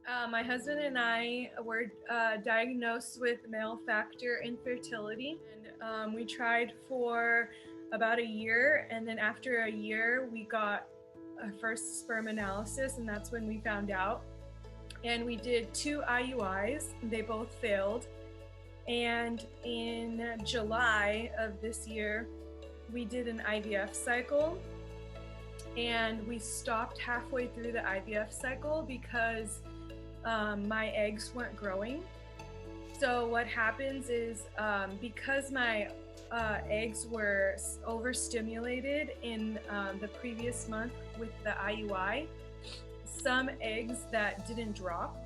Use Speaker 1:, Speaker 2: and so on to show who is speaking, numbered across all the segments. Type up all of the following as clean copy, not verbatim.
Speaker 1: My husband and I were diagnosed with male factor infertility, and we tried for about a year. And then after a year, we got a first sperm analysis, and that's when we found out. And we did 2 IUIs, they both failed. And in July of this year, we did an IVF cycle, and we stopped halfway through the IVF cycle because my eggs weren't growing. So what happens is because my eggs were overstimulated in the previous month with the IUI, some eggs that didn't drop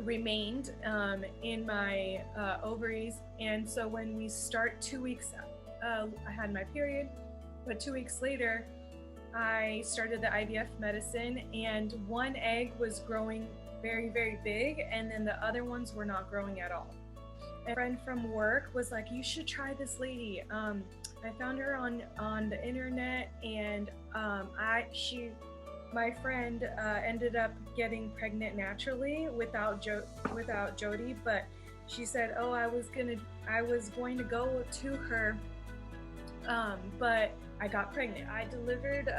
Speaker 1: remained in my ovaries. And so when we start 2 weeks, I had my period, but 2 weeks later, I started the IVF medicine, and one egg was growing very, very big, and then the other ones were not growing at all. A friend from work was like, "You should try this lady. I found her on the internet, and my friend ended up getting pregnant naturally without Jody, but she said, "Oh, I was going to go to her, but I got pregnant." I delivered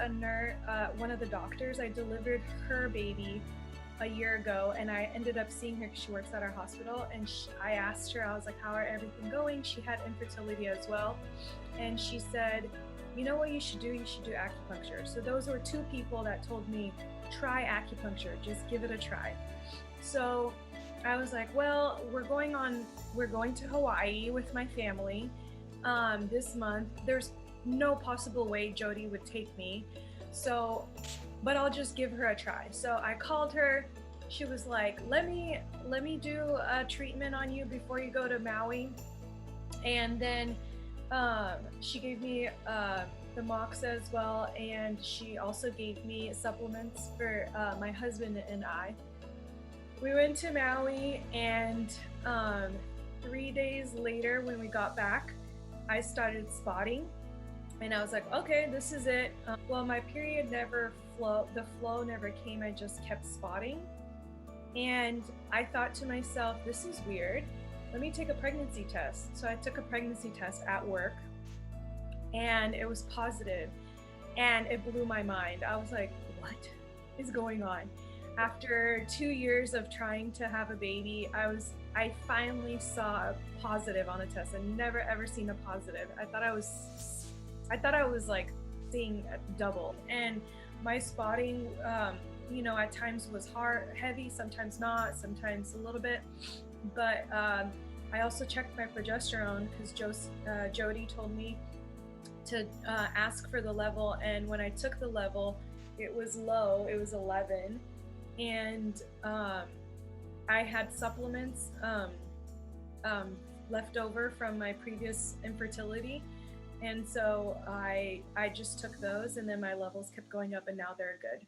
Speaker 1: one of the doctors. I delivered her baby a year ago, and I ended up seeing her because she works at our hospital. And I asked her, I was like, "How are everything going?" She had infertility as well, and she said, "You know what you should do? You should do acupuncture." So those were two people that told me, try acupuncture, just give it a try. So I was like, well, we're going to Hawaii with my family this month. There's no possible way Jody would take me, but I'll just give her a try. So I called her. She was like, let me do a treatment on you before you go to Maui. And then she gave me the moxa as well, and she also gave me supplements for my husband and I. We went to Maui, and 3 days later when we got back, I started spotting, and I was like, okay, this is it. Well, my period the flow never came. I just kept spotting, and I thought to myself, this is weird. Let me take a pregnancy test. So I took a pregnancy test at work, and it was positive, and it blew my mind. I was like, what is going on? After 2 years of trying to have a baby, I finally saw a positive on a test. I'd never ever seen a positive. I thought I was like seeing double. And my spotting, at times was heavy, sometimes not, sometimes a little bit. But I also checked my progesterone because Jody told me to ask for the level, and when I took the level, it was low. It was 11, and I had supplements left over from my previous infertility, and so I just took those, and then my levels kept going up, and now they're good.